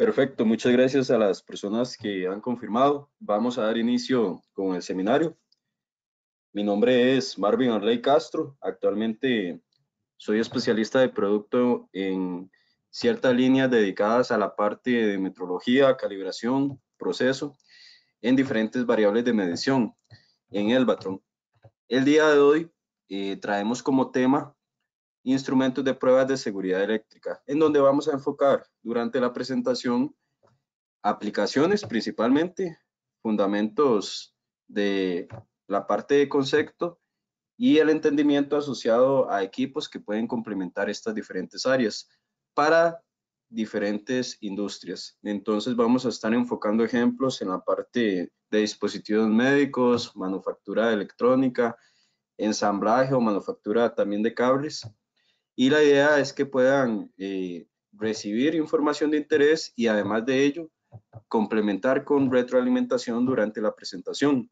Perfecto, muchas gracias a las personas que han confirmado. Vamos a dar inicio con el seminario. Mi nombre es Marvin Arley Castro. Actualmente soy especialista de producto en ciertas líneas dedicadas a la parte de metrología, calibración, proceso, en diferentes variables de medición en Elvatron. El día de hoy traemos como tema instrumentos de pruebas de seguridad eléctrica, en donde vamos a enfocar durante la presentación aplicaciones principalmente, fundamentos de la parte de concepto y el entendimiento asociado a equipos que pueden complementar estas diferentes áreas para diferentes industrias. Entonces vamos a estar enfocando ejemplos en la parte de dispositivos médicos, manufactura electrónica, ensamblaje o manufactura también de cables. Y la idea es que puedan recibir información de interés y además de ello, complementar con retroalimentación durante la presentación.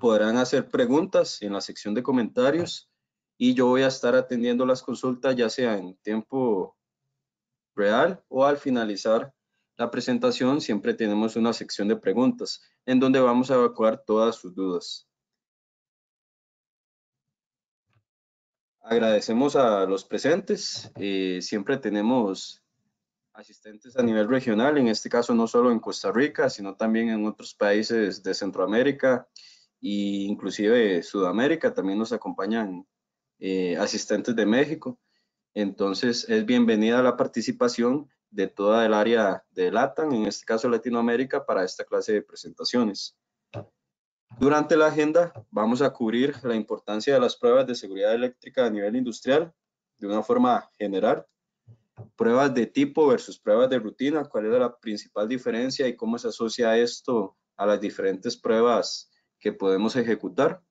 Podrán hacer preguntas en la sección de comentarios y yo voy a estar atendiendo las consultas ya sea en tiempo real o al finalizar la presentación. Siempre tenemos una sección de preguntas en donde vamos a evacuar todas sus dudas. Agradecemos a los presentes. Siempre tenemos asistentes a nivel regional, en este caso no solo en Costa Rica, sino también en otros países de Centroamérica e inclusive Sudamérica. También nos acompañan asistentes de México. Entonces es bienvenida la participación de toda el área de LATAM, en este caso Latinoamérica, para esta clase de presentaciones. Durante la agenda vamos a cubrir la importancia de las pruebas de seguridad eléctrica a nivel industrial de una forma general. Pruebas de tipo versus pruebas de rutina, cuál es la principal diferencia y cómo se asocia esto a las diferentes pruebas que podemos ejecutar.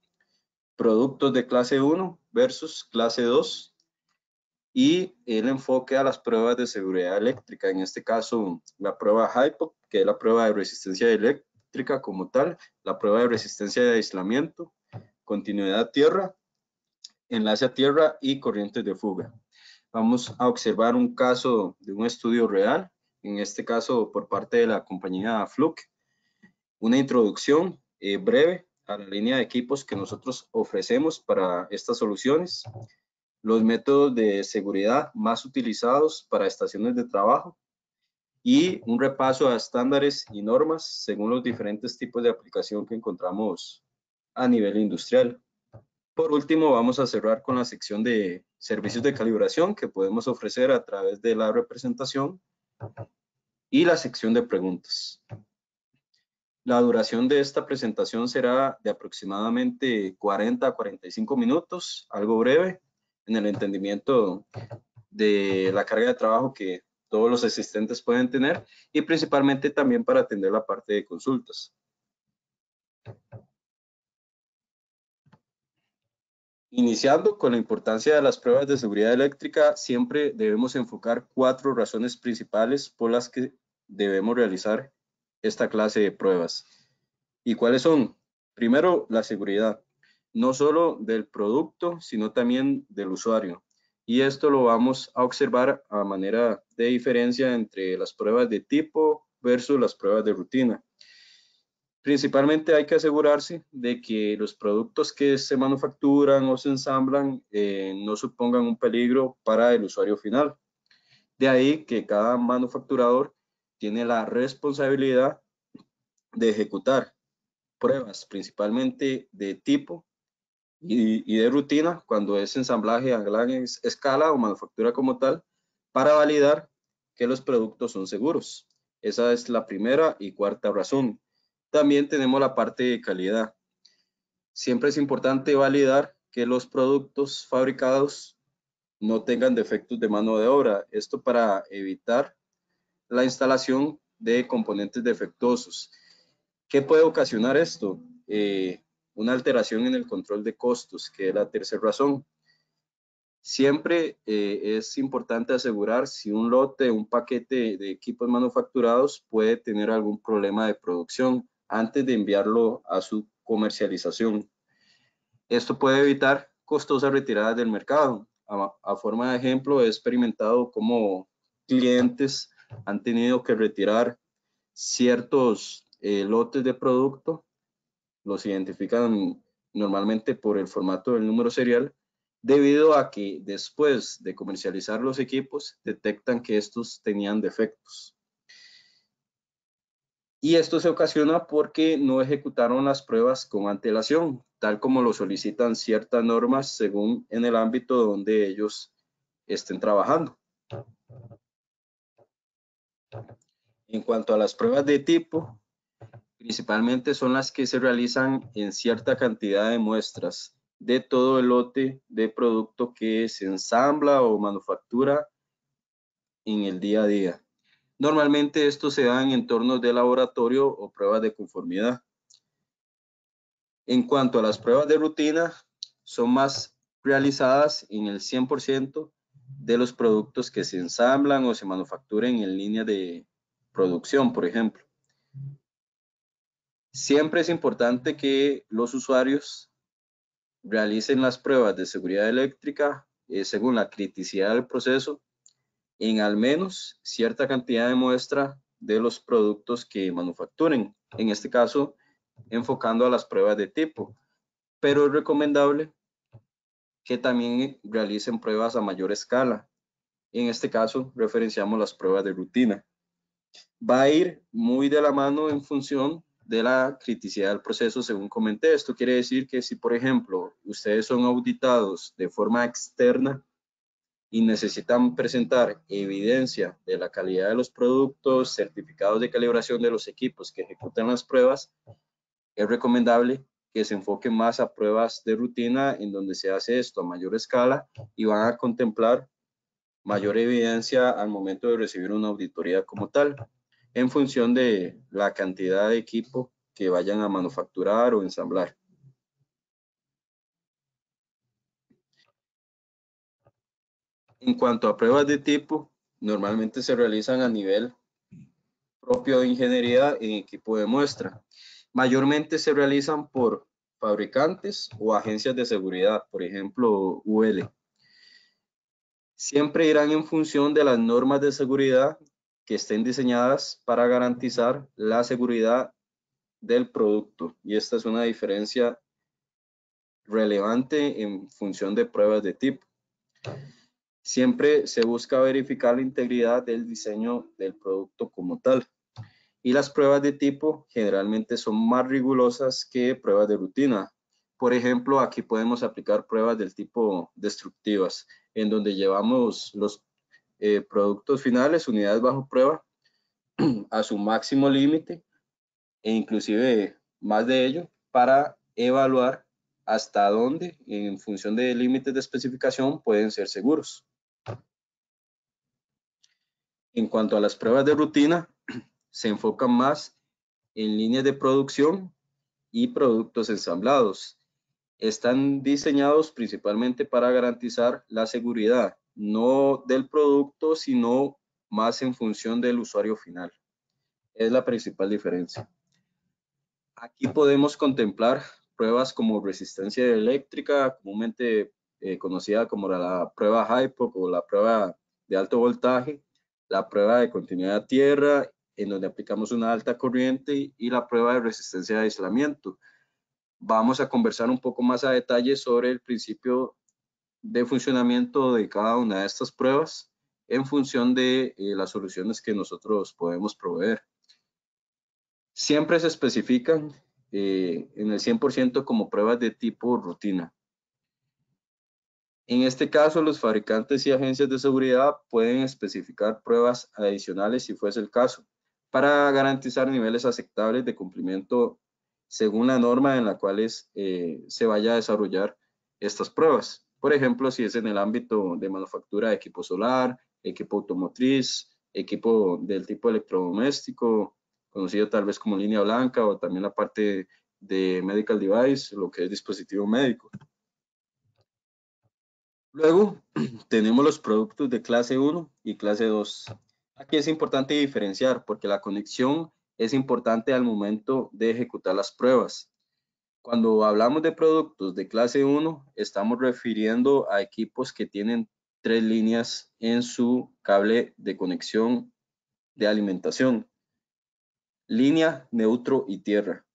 Productos de clase 1 versus clase 2 y el enfoque a las pruebas de seguridad eléctrica, en este caso la prueba HIPOC, que es la prueba de resistencia eléctrica como tal, la prueba de resistencia de aislamiento, continuidad a tierra, enlace a tierra y corrientes de fuga. Vamos a observar un caso de un estudio real, en este caso por parte de la compañía Fluke, una introducción breve a la línea de equipos que nosotros ofrecemos para estas soluciones, los métodos de seguridad más utilizados para estaciones de trabajo y un repaso a estándares y normas según los diferentes tipos de aplicación que encontramos a nivel industrial. Por último, vamos a cerrar con la sección de servicios de calibración que podemos ofrecer a través de la representación y la sección de preguntas. La duración de esta presentación será de aproximadamente 40 a 45 minutos, algo breve, en el entendimiento de la carga de trabajo que todos los asistentes pueden tener y principalmente también para atender la parte de consultas. Iniciando con la importancia de las pruebas de seguridad eléctrica, siempre debemos enfocar 4 razones principales por las que debemos realizar esta clase de pruebas. ¿Y cuáles son? Primero, la seguridad, no solo del producto, sino también del usuario. Y esto lo vamos a observar a manera de diferencia entre las pruebas de tipo versus las pruebas de rutina. Principalmente hay que asegurarse de que los productos que se manufacturan o se ensamblan no supongan un peligro para el usuario final. De ahí que cada manufacturador tiene la responsabilidad de ejecutar pruebas principalmente de tipo y de rutina cuando es ensamblaje a gran escala o manufactura como tal para validar que los productos son seguros. Esa es la primera y cuarta razón. También tenemos la parte de calidad. Siempre es importante validar que los productos fabricados no tengan defectos de mano de obra. Esto para evitar la instalación de componentes defectuosos. ¿Qué puede ocasionar esto? Una alteración en el control de costos, que es la tercera razón. Siempre es importante asegurar si un lote, un paquete de equipos manufacturados puede tener algún problema de producción antes de enviarlo a su comercialización. Esto puede evitar costosas retiradas del mercado. A forma de ejemplo, he experimentado como clientes han tenido que retirar ciertos lotes de producto, los identifican normalmente por el formato del número serial, debido a que después de comercializar los equipos detectan que estos tenían defectos. Y esto se ocasiona porque no ejecutaron las pruebas con antelación, tal como lo solicitan ciertas normas según en el ámbito donde ellos estén trabajando. En cuanto a las pruebas de tipo, principalmente son las que se realizan en cierta cantidad de muestras de todo el lote de producto que se ensambla o manufactura en el día a día. Normalmente esto se da en entornos de laboratorio o pruebas de conformidad. En cuanto a las pruebas de rutina, son más realizadas en el 100% de los productos que se ensamblan o se manufacturan en línea de producción, por ejemplo. Siempre es importante que los usuarios realicen las pruebas de seguridad eléctrica según la criticidad del proceso en al menos cierta cantidad de muestra de los productos que manufacturen. En este caso, enfocando a las pruebas de tipo, pero es recomendable que también realicen pruebas a mayor escala. En este caso, referenciamos las pruebas de rutina. Va a ir muy de la mano en función de la criticidad del proceso, según comenté. Esto quiere decir que si, por ejemplo, ustedes son auditados de forma externa y necesitan presentar evidencia de la calidad de los productos, certificados de calibración de los equipos que ejecutan las pruebas, es recomendable que se enfoquen más a pruebas de rutina en donde se hace esto a mayor escala y van a contemplar mayor evidencia al momento de recibir una auditoría como tal, en función de la cantidad de equipo que vayan a manufacturar o ensamblar. En cuanto a pruebas de tipo, normalmente se realizan a nivel propio de ingeniería en equipo de muestra. Mayormente se realizan por fabricantes o agencias de seguridad, por ejemplo, UL. Siempre irán en función de las normas de seguridad que estén diseñadas para garantizar la seguridad del producto. Y esta es una diferencia relevante en función de pruebas de tipo. Siempre se busca verificar la integridad del diseño del producto como tal. Y las pruebas de tipo generalmente son más rigurosas que pruebas de rutina. Por ejemplo, aquí podemos aplicar pruebas del tipo destructivas, en donde llevamos los productos finales, unidades bajo prueba, a su máximo límite e inclusive más de ello para evaluar hasta dónde, en función de límites de especificación, pueden ser seguros. En cuanto a las pruebas de rutina, se enfocan más en líneas de producción y productos ensamblados. Están diseñados principalmente para garantizar la seguridad, no del producto, sino más en función del usuario final. Es la principal diferencia. Aquí podemos contemplar pruebas como resistencia eléctrica, comúnmente conocida como la prueba HIPOC o la prueba de alto voltaje, la prueba de continuidad a tierra, en donde aplicamos una alta corriente, y la prueba de resistencia de aislamiento. Vamos a conversar un poco más a detalle sobre el principio de funcionamiento de cada una de estas pruebas en función de las soluciones que nosotros podemos proveer. Siempre se especifican en el 100% como pruebas de tipo rutina. En este caso, los fabricantes y agencias de seguridad pueden especificar pruebas adicionales si fuese el caso, para garantizar niveles aceptables de cumplimiento según la norma en la cual se vaya a desarrollar estas pruebas. Por ejemplo, si es en el ámbito de manufactura de equipo solar, equipo automotriz, equipo del tipo electrodoméstico, conocido tal vez como línea blanca, o también la parte de medical device, lo que es dispositivo médico. Luego tenemos los productos de clase 1 y clase 2. Aquí es importante diferenciar porque la conexión es importante al momento de ejecutar las pruebas. Cuando hablamos de productos de clase 1, estamos refiriendo a equipos que tienen 3 líneas en su cable de conexión de alimentación. Línea, neutro y tierra.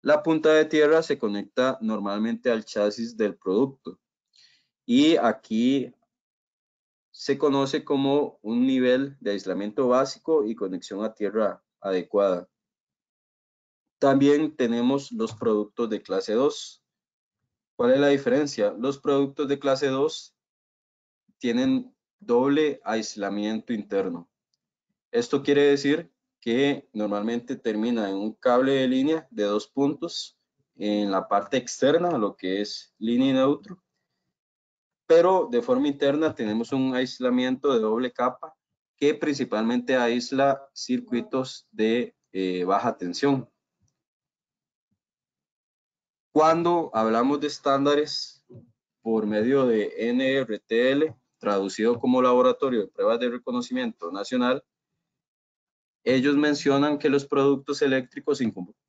La punta de tierra se conecta normalmente al chasis del producto y aquí se conoce como un nivel de aislamiento básico y conexión a tierra adecuada. También tenemos los productos de clase 2. ¿Cuál es la diferencia? Los productos de clase 2 tienen doble aislamiento interno. Esto quiere decir que normalmente termina en un cable de línea de 2 puntos en la parte externa, lo que es línea y neutro, pero de forma interna tenemos un aislamiento de doble capa que principalmente aísla circuitos de baja tensión. Cuando hablamos de estándares por medio de NRTL, traducido como Laboratorio de Pruebas de Reconocimiento Nacional, ellos mencionan que los productos eléctricos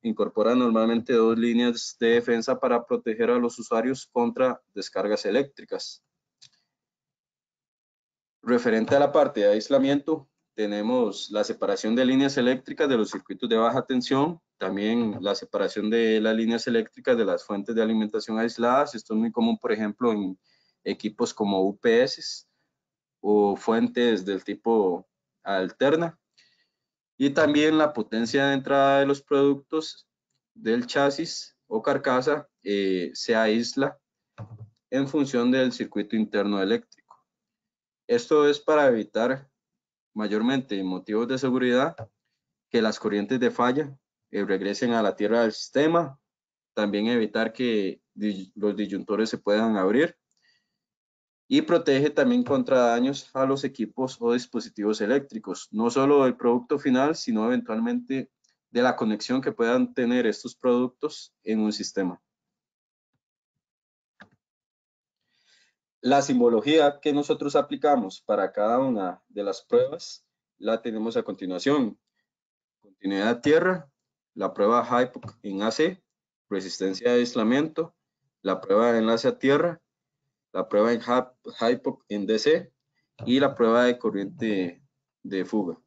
incorporan normalmente 2 líneas de defensa para proteger a los usuarios contra descargas eléctricas. Referente a la parte de aislamiento, tenemos la separación de líneas eléctricas de los circuitos de baja tensión, también la separación de las líneas eléctricas de las fuentes de alimentación aisladas. Esto es muy común, por ejemplo, en equipos como UPS o fuentes del tipo alterna. Y también la potencia de entrada de los productos del chasis o carcasa se aísla en función del circuito interno eléctrico. Esto es para evitar, mayormente en motivos de seguridad, que las corrientes de falla regresen a la tierra del sistema, también evitar que los disyuntores se puedan abrir y protege también contra daños a los equipos o dispositivos eléctricos, no solo del producto final, sino eventualmente de la conexión que puedan tener estos productos en un sistema. La simbología que nosotros aplicamos para cada una de las pruebas la tenemos a continuación. Continuidad tierra, la prueba HIPOC en AC, resistencia de aislamiento, la prueba de enlace a tierra, la prueba en HIPOC en DC y la prueba de corriente de fuga.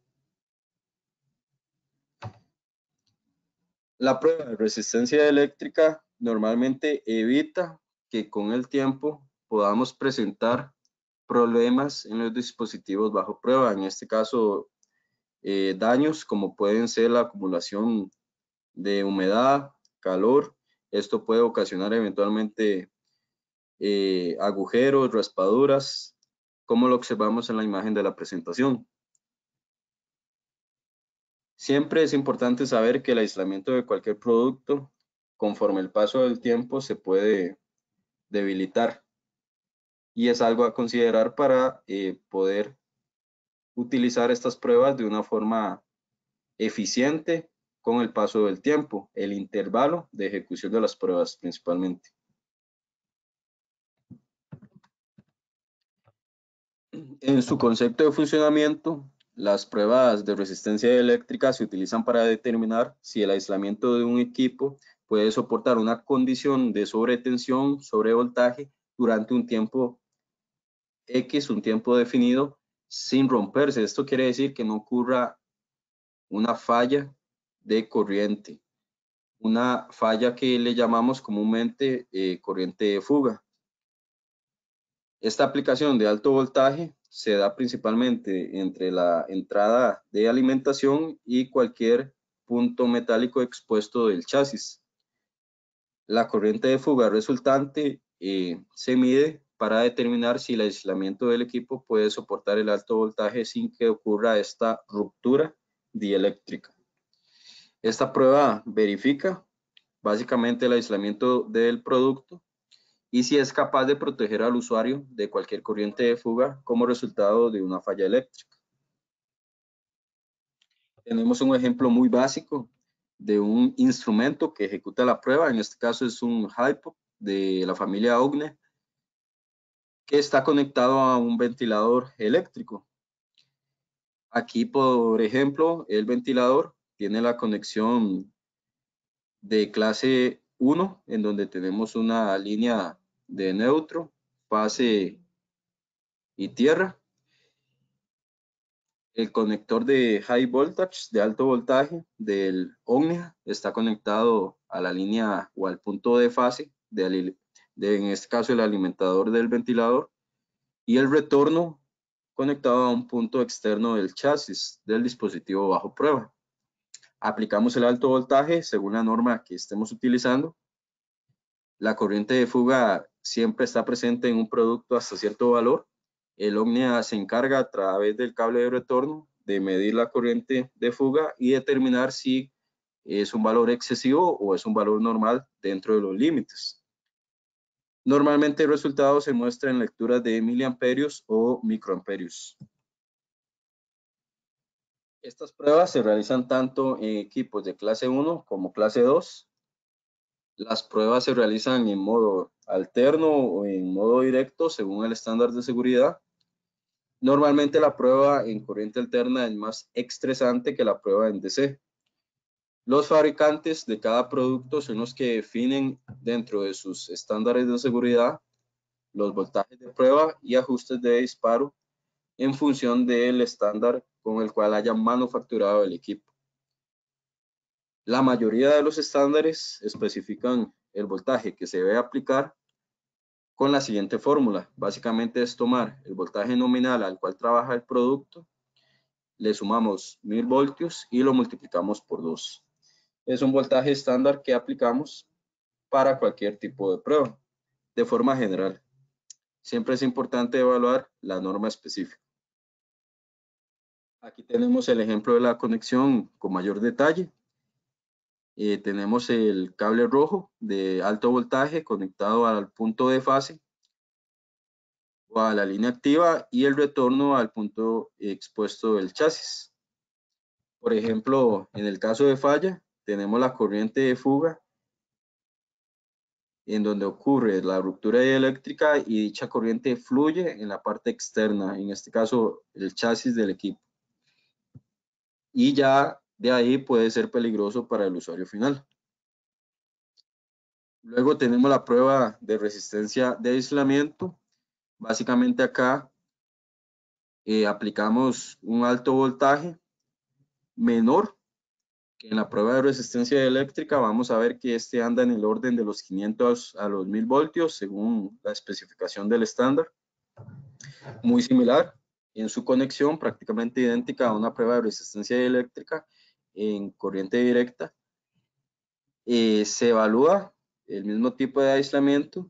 La prueba de resistencia eléctrica normalmente evita que con el tiempo podamos presentar problemas en los dispositivos bajo prueba, en este caso daños como pueden ser la acumulación de humedad, calor. Esto puede ocasionar eventualmente agujeros, raspaduras, como lo observamos en la imagen de la presentación. Siempre es importante saber que el aislamiento de cualquier producto, conforme el paso del tiempo, se puede debilitar y es algo a considerar para poder utilizar estas pruebas de una forma eficiente con el paso del tiempo, el intervalo de ejecución de las pruebas principalmente. En su concepto de funcionamiento, las pruebas de resistencia eléctrica se utilizan para determinar si el aislamiento de un equipo puede soportar una condición de sobretensión, sobrevoltaje durante un tiempo X, un tiempo definido, sin romperse. Esto quiere decir que no ocurra una falla de corriente, una falla que le llamamos comúnmente corriente de fuga. Esta aplicación de alto voltaje se da principalmente entre la entrada de alimentación y cualquier punto metálico expuesto del chasis. La corriente de fuga resultante se mide para determinar si el aislamiento del equipo puede soportar el alto voltaje sin que ocurra esta ruptura dieléctrica. Esta prueba verifica básicamente el aislamiento del producto y si es capaz de proteger al usuario de cualquier corriente de fuga como resultado de una falla eléctrica. Tenemos un ejemplo muy básico de un instrumento que ejecuta la prueba, en este caso es un HIPOC de la familia OGNE, que está conectado a un ventilador eléctrico. Aquí, por ejemplo, el ventilador tiene la conexión de clase 1, en donde tenemos una línea de neutro, fase y tierra. El conector de high voltage, de alto voltaje del Omnia, está conectado a la línea o al punto de fase, en este caso el alimentador del ventilador, y el retorno conectado a un punto externo del chasis del dispositivo bajo prueba. Aplicamos el alto voltaje según la norma que estemos utilizando. La corriente de fuga siempre está presente en un producto hasta cierto valor. El Omnia se encarga a través del cable de retorno de medir la corriente de fuga y determinar si es un valor excesivo o es un valor normal dentro de los límites. Normalmente el resultado se muestra en lecturas de miliamperios o microamperios. Estas pruebas se realizan tanto en equipos de clase 1 como clase 2. Las pruebas se realizan en modo alterno o en modo directo según el estándar de seguridad. Normalmente la prueba en corriente alterna es más estresante que la prueba en DC. Los fabricantes de cada producto son los que definen dentro de sus estándares de seguridad los voltajes de prueba y ajustes de disparo en función del estándar con el cual hayan manufacturado el equipo. La mayoría de los estándares especifican el voltaje que se debe aplicar con la siguiente fórmula. Básicamente es tomar el voltaje nominal al cual trabaja el producto, le sumamos 1000 voltios y lo multiplicamos por 2. Es un voltaje estándar que aplicamos para cualquier tipo de prueba. De forma general, siempre es importante evaluar la norma específica. Aquí tenemos el ejemplo de la conexión con mayor detalle. Tenemos el cable rojo de alto voltaje conectado al punto de fase o a la línea activa y el retorno al punto expuesto del chasis. Por ejemplo, en el caso de falla, tenemos la corriente de fuga en donde ocurre la ruptura eléctrica y dicha corriente fluye en la parte externa, en este caso el chasis del equipo. Y ya de ahí puede ser peligroso para el usuario final. Luego tenemos la prueba de resistencia de aislamiento. Básicamente acá aplicamos un alto voltaje menor que en la prueba de resistencia eléctrica. Vamos a ver que este anda en el orden de los 500 a los 1000 voltios según la especificación del estándar. Muy similar en su conexión, prácticamente idéntica a una prueba de resistencia eléctrica en corriente directa. Se evalúa el mismo tipo de aislamiento,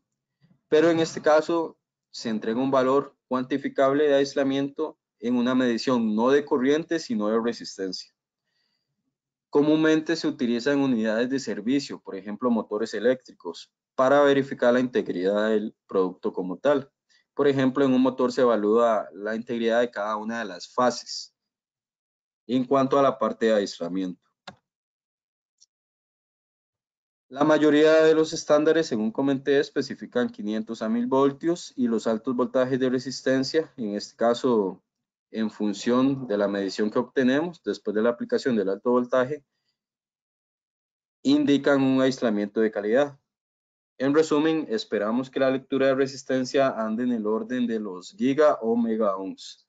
pero en este caso se entrega un valor cuantificable de aislamiento en una medición no de corriente, sino de resistencia. Comúnmente se utilizan unidades de servicio, por ejemplo, motores eléctricos, para verificar la integridad del producto como tal. Por ejemplo, en un motor se evalúa la integridad de cada una de las fases en cuanto a la parte de aislamiento. La mayoría de los estándares, según comenté, especifican 500 a 1000 voltios y los altos voltajes de resistencia, en este caso, en función de la medición que obtenemos después de la aplicación del alto voltaje, indican un aislamiento de calidad. En resumen, esperamos que la lectura de resistencia ande en el orden de los giga o mega ohms.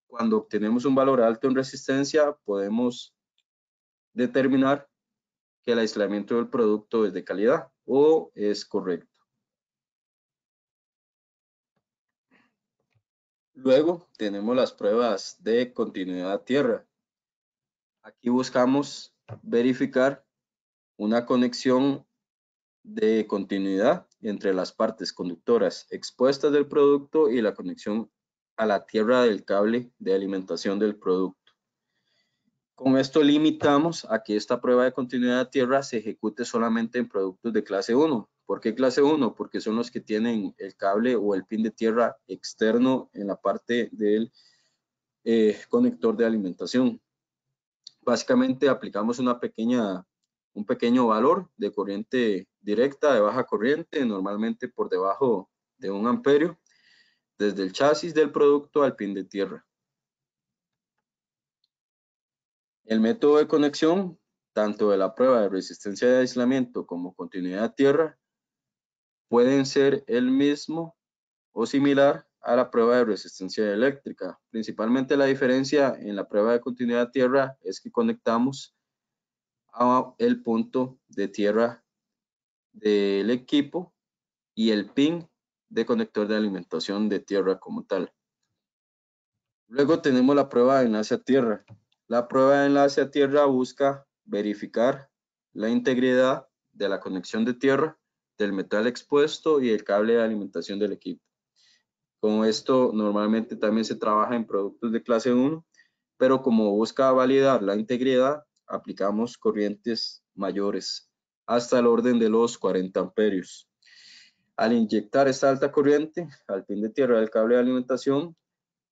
Cuando obtenemos un valor alto en resistencia, podemos determinar que el aislamiento del producto es de calidad o es correcto. Luego tenemos las pruebas de continuidad a tierra. Aquí buscamos verificar una conexión de continuidad entre las partes conductoras expuestas del producto y la conexión a la tierra del cable de alimentación del producto. Con esto limitamos a que esta prueba de continuidad a tierra se ejecute solamente en productos de clase 1. ¿Por qué clase 1? Porque son los que tienen el cable o el pin de tierra externo en la parte del conector de alimentación. Básicamente aplicamos un pequeño valor de corriente directa de baja corriente, normalmente por debajo de 1 amperio, desde el chasis del producto al pin de tierra. El método de conexión, tanto de la prueba de resistencia de aislamiento como continuidad a tierra, pueden ser el mismo o similar a la prueba de resistencia eléctrica. Principalmente la diferencia en la prueba de continuidad de tierra es que conectamos a el punto de tierra del equipo y el pin de conector de alimentación de tierra como tal. Luego tenemos la prueba de enlace a tierra. La prueba de enlace a tierra busca verificar la integridad de la conexión de tierra, del metal expuesto y el cable de alimentación del equipo. Con esto normalmente también se trabaja en productos de clase 1, pero como busca validar la integridad, aplicamos corrientes mayores hasta el orden de los 40 amperios. Al inyectar esta alta corriente al pin de tierra del cable de alimentación,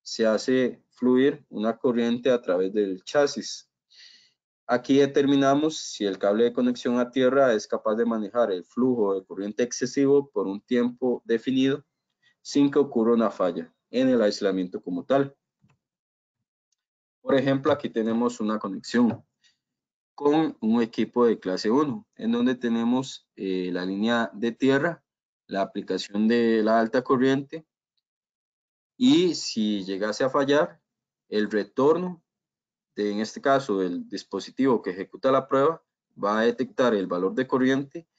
se hace fluir una corriente a través del chasis. Aquí determinamos si el cable de conexión a tierra es capaz de manejar el flujo de corriente excesivo por un tiempo definido sin que ocurra una falla en el aislamiento como tal. Por ejemplo, aquí tenemos una conexión con un equipo de clase 1, en donde tenemos la línea de tierra, la aplicación de la alta corriente, y si llegase a fallar, el retorno de, en este caso, el dispositivo que ejecuta la prueba va a detectar el valor de corriente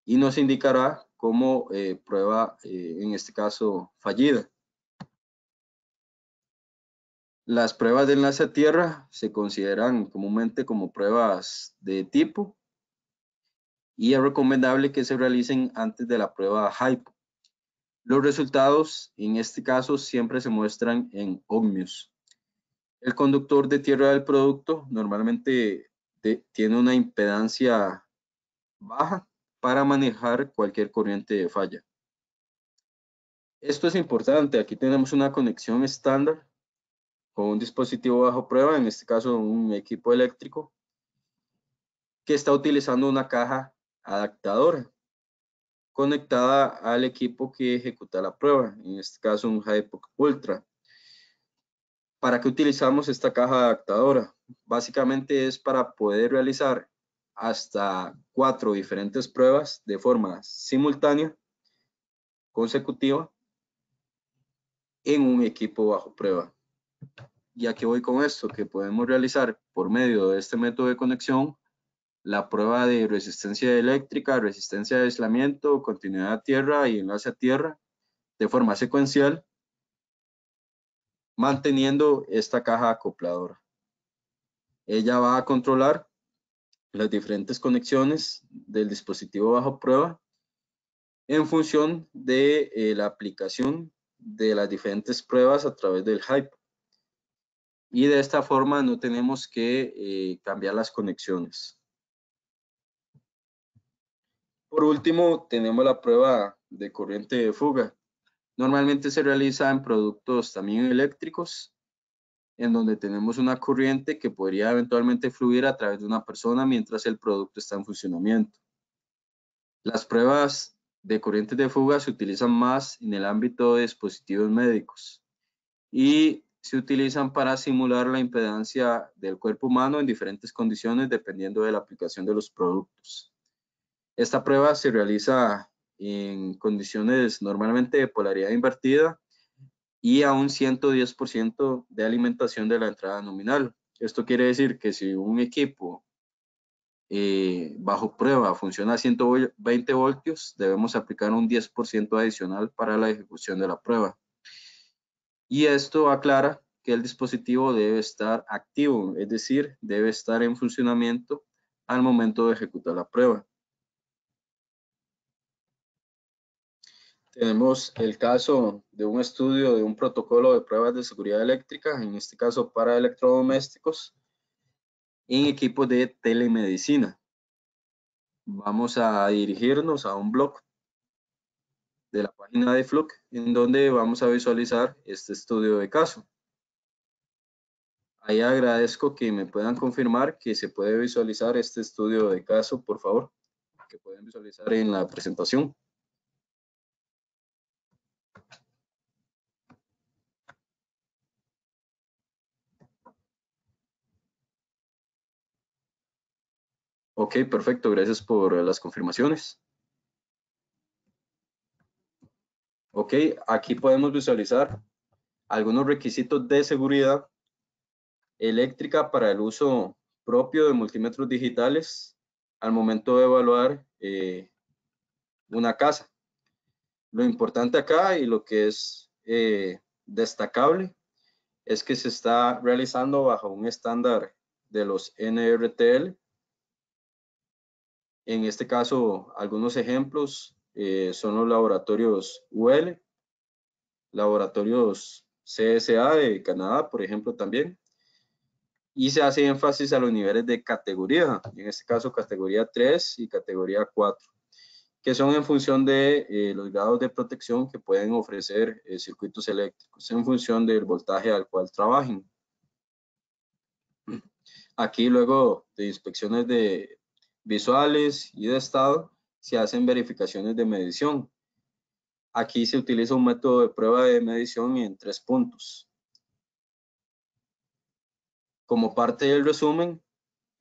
y nos indicará como prueba, en este caso, fallida. Las pruebas de enlace a tierra se consideran comúnmente como pruebas de tipo y es recomendable que se realicen antes de la prueba HYPO. Los resultados en este caso siempre se muestran en ohmios. El conductor de tierra del producto normalmente tiene una impedancia baja para manejar cualquier corriente de falla. Esto es importante, aquí tenemos una conexión estándar con un dispositivo bajo prueba, en este caso un equipo eléctrico, que está utilizando una caja adaptadora conectada al equipo que ejecuta la prueba, en este caso un HYPO Ultra. ¿Para qué utilizamos esta caja adaptadora? Básicamente es para poder realizar hasta 4 diferentes pruebas de forma simultánea, consecutiva, en un equipo bajo prueba. Y aquí voy con esto, que podemos realizar por medio de este método de conexión la prueba de resistencia eléctrica, resistencia de aislamiento, continuidad a tierra y enlace a tierra de forma secuencial, manteniendo esta caja acopladora. Ella va a controlar las diferentes conexiones del dispositivo bajo prueba en función de la aplicación de las diferentes pruebas a través del HYPO. Y de esta forma no tenemos que cambiar las conexiones. Por último, tenemos la prueba de corriente de fuga. Normalmente se realiza en productos también eléctricos, en donde tenemos una corriente que podría eventualmente fluir a través de una persona mientras el producto está en funcionamiento. Las pruebas de corrientes de fuga se utilizan más en el ámbito de dispositivos médicos y se utilizan para simular la impedancia del cuerpo humano en diferentes condiciones dependiendo de la aplicación de los productos. Esta prueba se realiza en condiciones normalmente de polaridad invertida y a un 110% de alimentación de la entrada nominal. Esto quiere decir que si un equipo bajo prueba funciona a 120 voltios, debemos aplicar un 10% adicional para la ejecución de la prueba. Y esto aclara que el dispositivo debe estar activo, es decir, debe estar en funcionamiento al momento de ejecutar la prueba. Tenemos el caso de un estudio de un protocolo de pruebas de seguridad eléctrica, en este caso para electrodomésticos, en equipos de telemedicina. Vamos a dirigirnos a un blog de la página de Fluke, en donde vamos a visualizar este estudio de caso. Ahí agradezco que me puedan confirmar que se puede visualizar este estudio de caso, por favor, que pueden visualizar en la presentación. Ok, perfecto, gracias por las confirmaciones. Ok, aquí podemos visualizar algunos requisitos de seguridad eléctrica para el uso propio de multímetros digitales al momento de evaluar una casa. Lo importante acá y lo que es destacable es que se está realizando bajo un estándar de los NRTL. En este caso, algunos ejemplos son los laboratorios UL, laboratorios CSA de Canadá, por ejemplo, también. Y se hace énfasis a los niveles de categoría, en este caso categoría 3 y categoría 4, que son en función de los grados de protección que pueden ofrecer circuitos eléctricos, en función del voltaje al cual trabajen. Aquí, luego de inspecciones de visuales y de estado, se hacen verificaciones de medición. Aquí se utiliza un método de prueba de medición en 3 puntos. Como parte del resumen,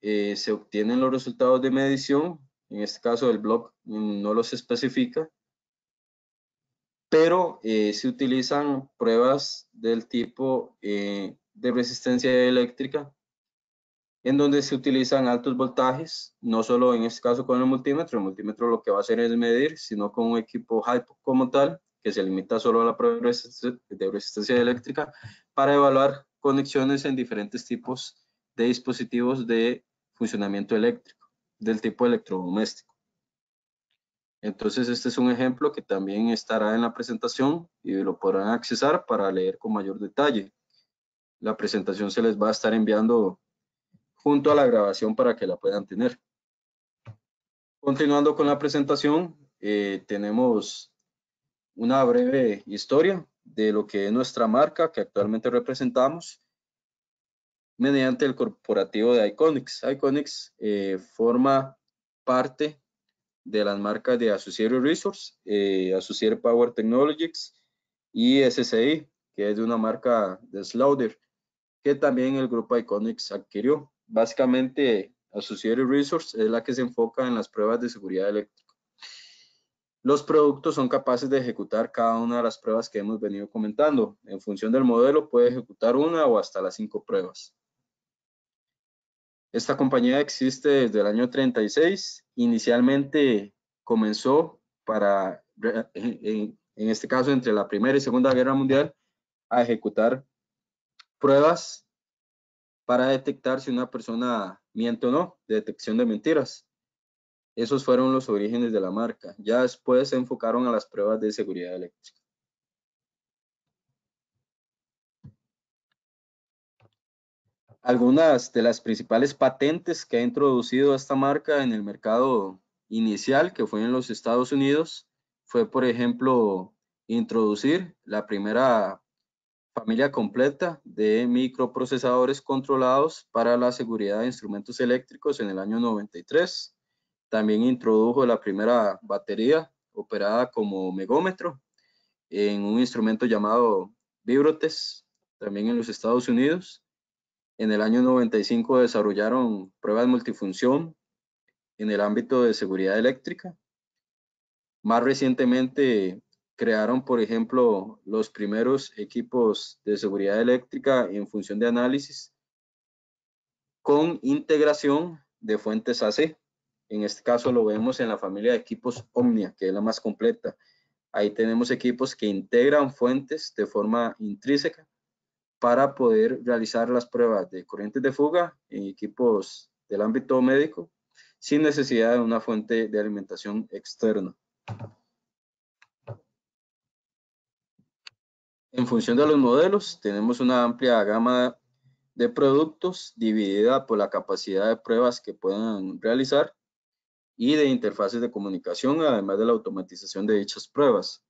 se obtienen los resultados de medición. En este caso, el blog no los especifica, pero se utilizan pruebas del tipo de resistencia eléctrica, en donde se utilizan altos voltajes, no solo en este caso con el multímetro lo que va a hacer es medir, sino con un equipo HIPO como tal, que se limita solo a la prueba de resistencia eléctrica, para evaluar conexiones en diferentes tipos de dispositivos de funcionamiento eléctrico, del tipo electrodoméstico. Entonces, este es un ejemplo que también estará en la presentación y lo podrán accesar para leer con mayor detalle. La presentación se les va a estar enviando junto a la grabación para que la puedan tener. Continuando con la presentación, tenemos una breve historia de lo que es nuestra marca que actualmente representamos mediante el corporativo de Iconics. Iconics forma parte de las marcas de Associated Resource, Associated Power Technologies y SCI, que es de una marca de Slaughter, que también el grupo Iconics adquirió. Básicamente, Associated Resource es la que se enfoca en las pruebas de seguridad eléctrica. Los productos son capaces de ejecutar cada una de las pruebas que hemos venido comentando. En función del modelo, puede ejecutar una o hasta las 5 pruebas. Esta compañía existe desde el año 36. Inicialmente comenzó para, en este caso, entre la Primera y Segunda Guerra Mundial, a ejecutar pruebas para detectar si una persona miente o no, detección de mentiras. Esos fueron los orígenes de la marca. Ya después se enfocaron a las pruebas de seguridad eléctrica. Algunas de las principales patentes que ha introducido esta marca en el mercado inicial, que fue en los Estados Unidos, fue, por ejemplo, introducir la primera familia completa de microprocesadores controlados para la seguridad de instrumentos eléctricos en el año 93. También introdujo la primera batería operada como megómetro en un instrumento llamado Vibrotes, también en los Estados Unidos. En el año 95 desarrollaron pruebas multifunción en el ámbito de seguridad eléctrica. Más recientemente crearon, por ejemplo, los primeros equipos de seguridad eléctrica en función de análisis con integración de fuentes AC. En este caso lo vemos en la familia de equipos Omnia, que es la más completa. Ahí tenemos equipos que integran fuentes de forma intrínseca para poder realizar las pruebas de corrientes de fuga en equipos del ámbito médico sin necesidad de una fuente de alimentación externa. En función de los modelos, tenemos una amplia gama de productos dividida por la capacidad de pruebas que puedan realizar y de interfaces de comunicación, además de la automatización de dichas pruebas.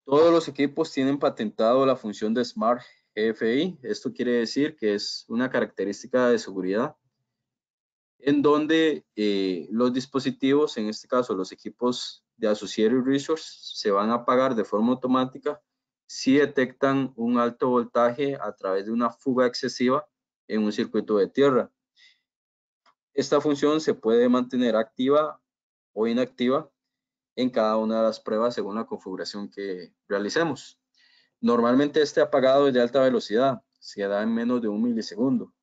Todos los equipos tienen patentado la función de Smart GFI. Esto quiere decir que es una característica de seguridad en donde los dispositivos, en este caso los equipos de Associated Resource, se van a apagar de forma automática si detectan un alto voltaje a través de una fuga excesiva en un circuito de tierra. Esta función se puede mantener activa o inactiva en cada una de las pruebas según la configuración que realicemos. Normalmente este apagado es de alta velocidad, se da en menos de 1 milisegundo.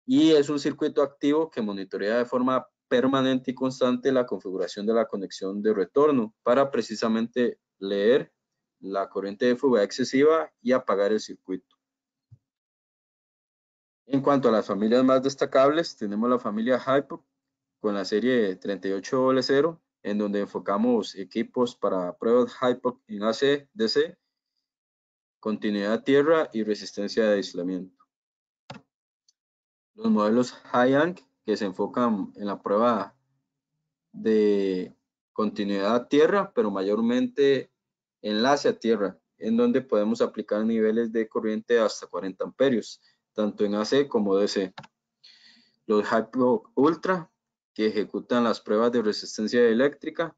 Y es un circuito activo que monitorea de forma permanente y constante la configuración de la conexión de retorno para precisamente leer la corriente de fuga excesiva y apagar el circuito. En cuanto a las familias más destacables, tenemos la familia Hypo con la serie 3800, en donde enfocamos equipos para pruebas Hypo en AC, DC, continuidad a tierra y resistencia de aislamiento. Los modelos High-Anc, que se enfocan en la prueba de continuidad a tierra, pero mayormente enlace a tierra, en donde podemos aplicar niveles de corriente hasta 40 amperios, tanto en AC como DC. Los Hypo Ultra, que ejecutan las pruebas de resistencia eléctrica,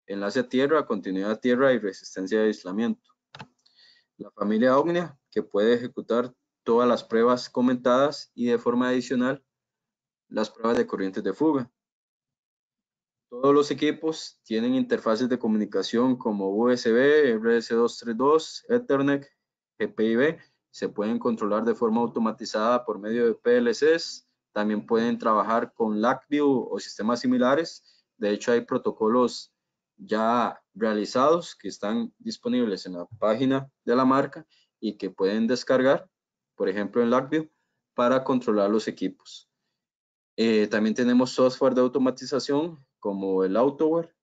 enlace a tierra, continuidad a tierra y resistencia de aislamiento. La familia Omnia, que puede ejecutar todas las pruebas comentadas y de forma adicional las pruebas de corrientes de fuga. Todos los equipos tienen interfaces de comunicación como USB, RS232, Ethernet, GPIB. Se pueden controlar de forma automatizada por medio de PLCs. También pueden trabajar con LabVIEW o sistemas similares. De hecho, hay protocolos ya realizados que están disponibles en la página de la marca y que pueden descargar, por ejemplo, en LabVIEW, para controlar los equipos. También tenemos software de automatización como el AutoWare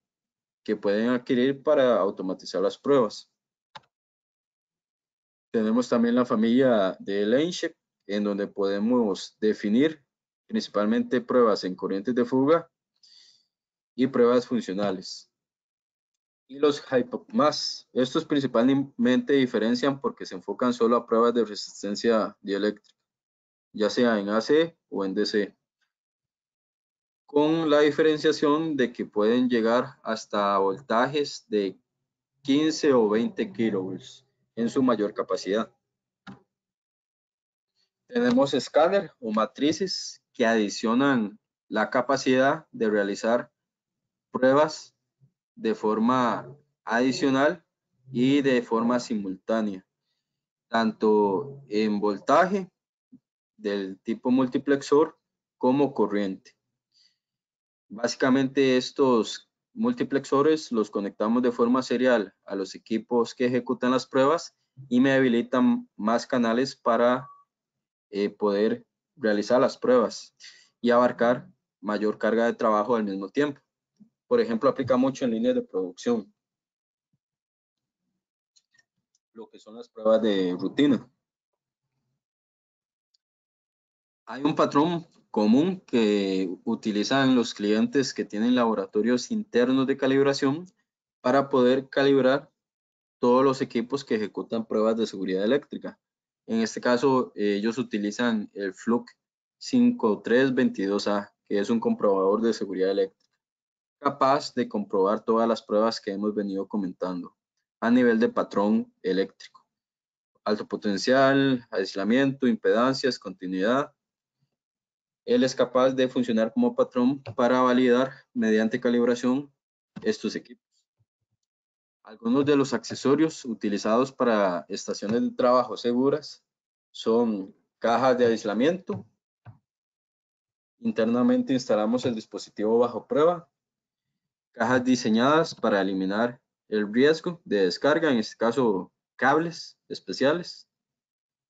que pueden adquirir para automatizar las pruebas. Tenemos también la familia de LaneCheck, en donde podemos definir principalmente pruebas en corrientes de fuga y pruebas funcionales. Y los Hypo+, estos principalmente diferencian porque se enfocan solo a pruebas de resistencia dieléctrica, ya sea en AC o en DC, con la diferenciación de que pueden llegar hasta voltajes de 15 o 20 kilovolts en su mayor capacidad. Tenemos escáner o matrices que adicionan la capacidad de realizar pruebas de forma adicional y de forma simultánea, tanto en voltaje del tipo multiplexor como corriente. Básicamente estos multiplexores los conectamos de forma serial a los equipos que ejecutan las pruebas y me habilitan más canales para poder realizar las pruebas y abarcar mayor carga de trabajo al mismo tiempo. Por ejemplo, aplica mucho en líneas de producción, lo que son las pruebas de rutina. Hay un patrón común que utilizan los clientes que tienen laboratorios internos de calibración para poder calibrar todos los equipos que ejecutan pruebas de seguridad eléctrica. En este caso, ellos utilizan el Fluke 5322A, que es un comprobador de seguridad eléctrica, capaz de comprobar todas las pruebas que hemos venido comentando a nivel de patrón eléctrico. Alto potencial, aislamiento, impedancias, continuidad. Él es capaz de funcionar como patrón para validar mediante calibración estos equipos. Algunos de los accesorios utilizados para estaciones de trabajo seguras son cajas de aislamiento. Internamente instalamos el dispositivo bajo prueba. Cajas diseñadas para eliminar el riesgo de descarga, en este caso cables especiales.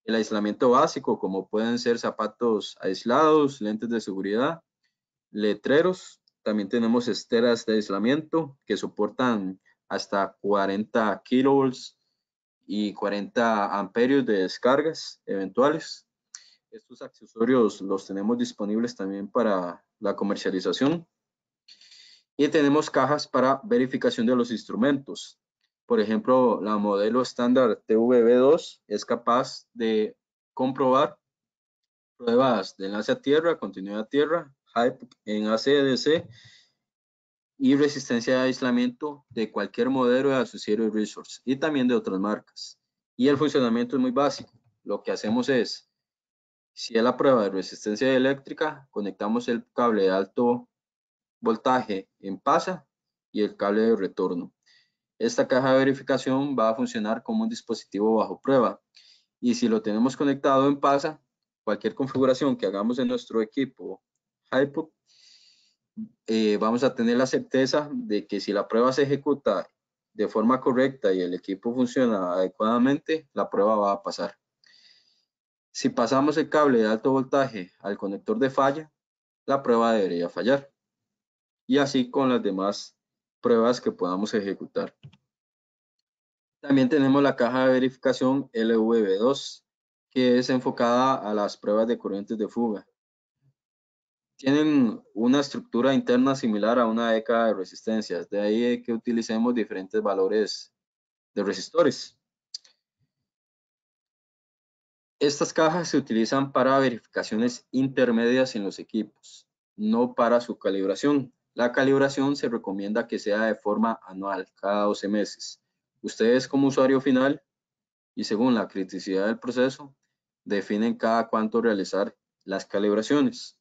El aislamiento básico, como pueden ser zapatos aislados, lentes de seguridad, letreros. También tenemos esteras de aislamiento que soportan hasta 40 kilovolts y 40 amperios de descargas eventuales. Estos accesorios los tenemos disponibles también para la comercialización. Y tenemos cajas para verificación de los instrumentos. Por ejemplo, la modelo estándar TVB2 es capaz de comprobar pruebas de enlace a tierra, continuidad a tierra, Hypo en ACDC y resistencia de aislamiento de cualquier modelo de Associated Resource y también de otras marcas. Y el funcionamiento es muy básico. Lo que hacemos es, si es la prueba de resistencia eléctrica, conectamos el cable de alto voltaje en pasa y el cable de retorno. Esta caja de verificación va a funcionar como un dispositivo bajo prueba, y si lo tenemos conectado en PASA, cualquier configuración que hagamos en nuestro equipo HiPoP, vamos a tener la certeza de que si la prueba se ejecuta de forma correcta y el equipo funciona adecuadamente, la prueba va a pasar. Si pasamos el cable de alto voltaje al conector de falla, la prueba debería fallar. Y así con las demás pruebas que podamos ejecutar. También tenemos la caja de verificación LVB2, que es enfocada a las pruebas de corrientes de fuga. Tienen una estructura interna similar a una década de resistencias, de ahí que utilicemos diferentes valores de resistores. Estas cajas se utilizan para verificaciones intermedias en los equipos, no para su calibración. La calibración se recomienda que sea de forma anual, cada 12 meses. Ustedes como usuario final y según la criticidad del proceso, definen cada cuánto realizar las calibraciones.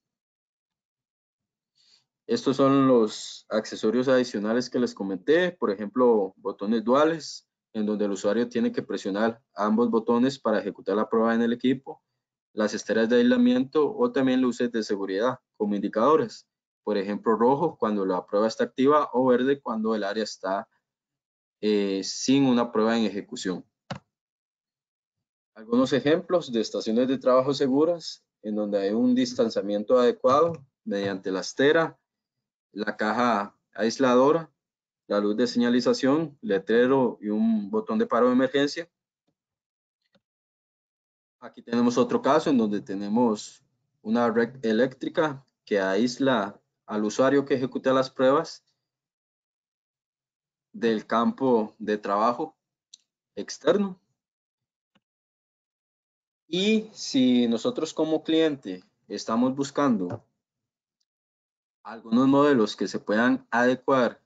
Estos son los accesorios adicionales que les comenté, por ejemplo, botones duales, en donde el usuario tiene que presionar ambos botones para ejecutar la prueba en el equipo, las esteras de aislamiento o también luces de seguridad como indicadores, por ejemplo, rojo cuando la prueba está activa o verde cuando el área está sin una prueba en ejecución. Algunos ejemplos de estaciones de trabajo seguras en donde hay un distanciamiento adecuado mediante la estera, la caja aisladora, la luz de señalización, letrero y un botón de paro de emergencia. Aquí tenemos otro caso en donde tenemos una red eléctrica que aísla al usuario que ejecuta las pruebas del campo de trabajo externo. Y si nosotros como cliente estamos buscando algunos modelos que se puedan adecuar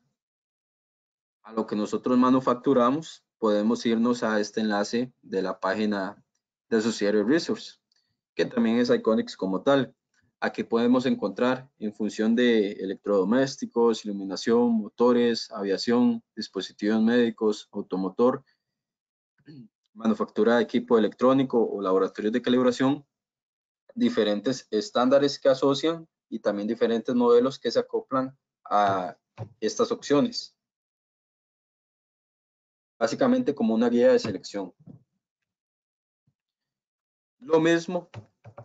a lo que nosotros manufacturamos, podemos irnos a este enlace de la página de Associated Resource, que también es Iconics como tal. Aquí podemos encontrar en función de electrodomésticos, iluminación, motores, aviación, dispositivos médicos, automotor, manufactura de equipo electrónico o laboratorios de calibración, diferentes estándares que asocian y también diferentes modelos que se acoplan a estas opciones. Básicamente como una guía de selección. Lo mismo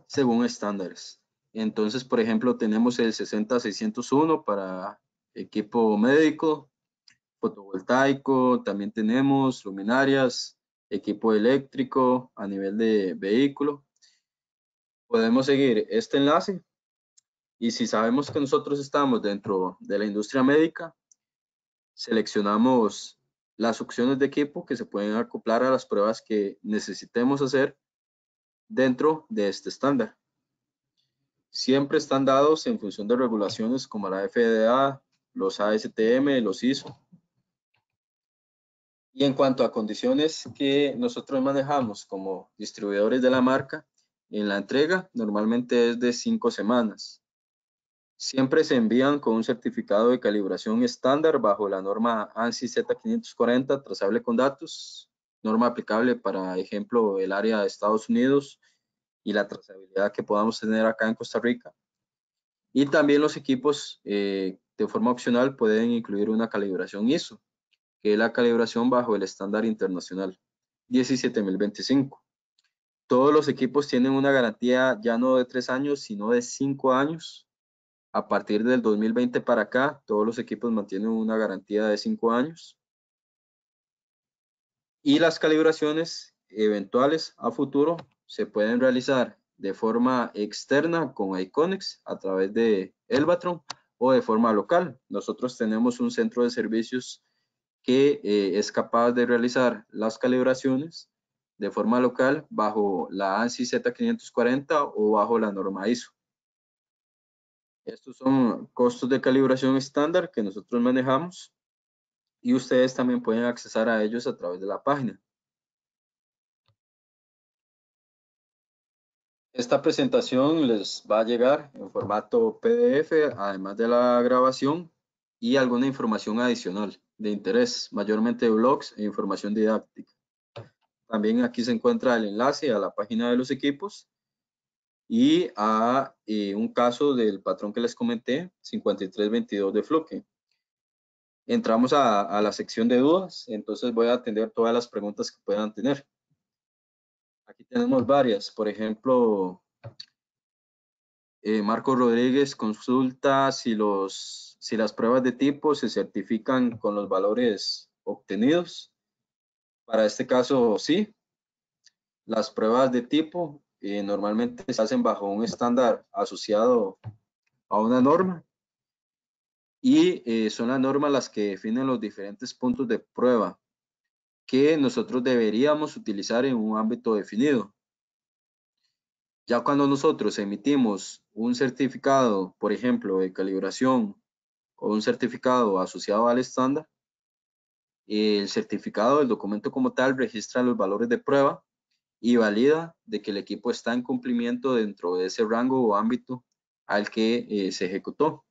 según estándares. Entonces, por ejemplo, tenemos el 60601 para equipo médico, fotovoltaico, también tenemos luminarias, equipo eléctrico a nivel de vehículo. Podemos seguir este enlace y si sabemos que nosotros estamos dentro de la industria médica, seleccionamos las opciones de equipo que se pueden acoplar a las pruebas que necesitemos hacer dentro de este estándar. Siempre están dados en función de regulaciones como la FDA, los ASTM, los ISO. Y en cuanto a condiciones que nosotros manejamos como distribuidores de la marca, en la entrega normalmente es de 5 semanas. Siempre se envían con un certificado de calibración estándar bajo la norma ANSI Z540 trazable con datos, norma aplicable para ejemplo el área de Estados Unidos y la trazabilidad que podamos tener acá en Costa Rica. Y también los equipos de forma opcional pueden incluir una calibración ISO, que es la calibración bajo el estándar internacional 17025. Todos los equipos tienen una garantía ya no de 3 años, sino de 5 años. A partir del 2020 para acá, todos los equipos mantienen una garantía de 5 años. Y las calibraciones eventuales a futuro se pueden realizar de forma externa con Iconics a través de Elvatron o de forma local. Nosotros tenemos un centro de servicios que es capaz de realizar las calibraciones de forma local bajo la ANSI Z540 o bajo la norma ISO. Estos son costos de calibración estándar que nosotros manejamos y ustedes también pueden accesar a ellos a través de la página. Esta presentación les va a llegar en formato PDF, además de la grabación, y alguna información adicional de interés, mayormente blogs e información didáctica. También aquí se encuentra el enlace a la página de los equipos y a un caso del patrón que les comenté, 5322 de Fluke. Entramos a la sección de dudas, entonces voy a atender todas las preguntas que puedan tener. Aquí tenemos varias, por ejemplo, Marco Rodríguez consulta si las pruebas de tipo se certifican con los valores obtenidos. Para este caso, sí. Las pruebas de tipo normalmente se hacen bajo un estándar asociado a una norma y son las normas las que definen los diferentes puntos de prueba que nosotros deberíamos utilizar en un ámbito definido. Ya cuando nosotros emitimos un certificado, por ejemplo, de calibración o un certificado asociado al estándar, el certificado, el documento como tal, registra los valores de prueba y valida de que el equipo está en cumplimiento dentro de ese rango o ámbito al que se ejecutó.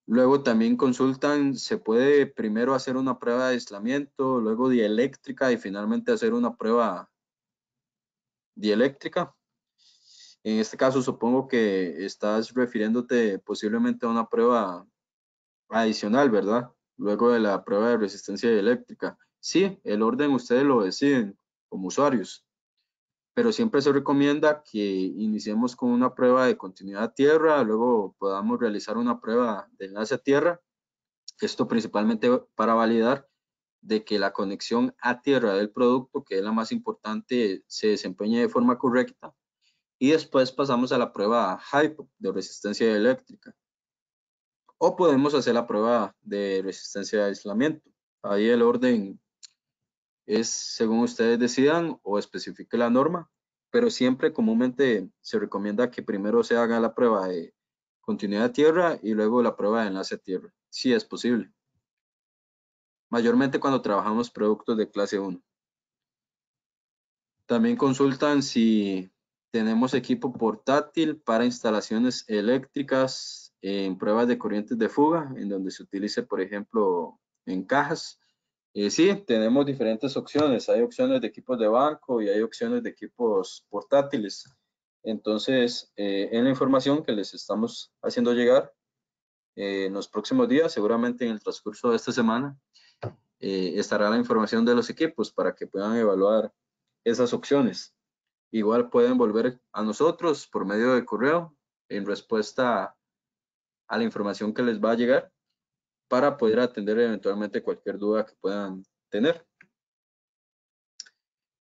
Luego también consultan, se puede primero hacer una prueba de aislamiento, luego dieléctrica y finalmente hacer una prueba dieléctrica. En este caso supongo que estás refiriéndote posiblemente a una prueba adicional, ¿verdad? Luego de la prueba de resistencia dieléctrica. Sí, el orden ustedes lo deciden como usuarios, pero siempre se recomienda que iniciemos con una prueba de continuidad a tierra, luego podamos realizar una prueba de enlace a tierra. Esto principalmente para validar de que la conexión a tierra del producto, que es la más importante, se desempeñe de forma correcta. Y después pasamos a la prueba HYPO de resistencia eléctrica. O podemos hacer la prueba de resistencia de aislamiento. Ahí el orden es según ustedes decidan o especifique la norma, pero siempre comúnmente se recomienda que primero se haga la prueba de continuidad a tierra y luego la prueba de enlace a tierra, si es posible. Mayormente cuando trabajamos productos de clase 1. También consultan si tenemos equipo portátil para instalaciones eléctricas en pruebas de corrientes de fuga, en donde se utilice, por ejemplo, en cajas. Sí, tenemos diferentes opciones. Hay opciones de equipos de banco y hay opciones de equipos portátiles. Entonces, en la información que les estamos haciendo llegar en los próximos días, seguramente en el transcurso de esta semana, estará la información de los equipos para que puedan evaluar esas opciones. Igual pueden volver a nosotros por medio de correo en respuesta a la información que les va a llegar para poder atender eventualmente cualquier duda que puedan tener.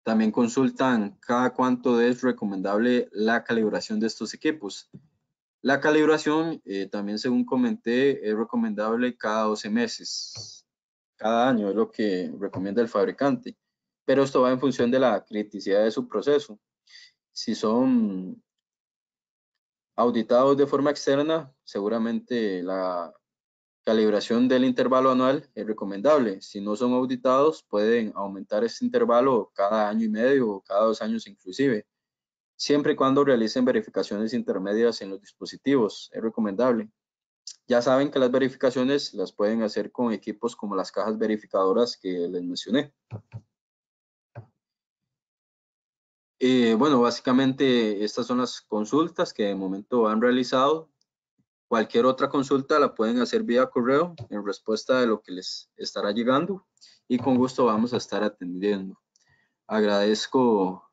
También consultan cada cuánto es recomendable la calibración de estos equipos. La calibración, también según comenté, es recomendable cada 12 meses. Cada año es lo que recomienda el fabricante. Pero esto va en función de la criticidad de su proceso. Si son auditados de forma externa, seguramente la calibración del intervalo anual es recomendable. Si no son auditados, pueden aumentar este intervalo cada año y medio o cada 2 años inclusive. Siempre y cuando realicen verificaciones intermedias en los dispositivos, es recomendable. Ya saben que las verificaciones las pueden hacer con equipos como las cajas verificadoras que les mencioné. Bueno, básicamente estas son las consultas que de momento han realizado. Cualquier otra consulta la pueden hacer vía correo en respuesta de lo que les estará llegando y con gusto vamos a estar atendiendo. Agradezco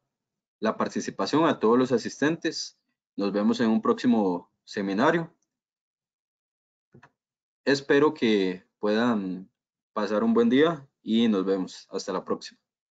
la participación a todos los asistentes. Nos vemos en un próximo seminario. Espero que puedan pasar un buen día y nos vemos. Hasta la próxima.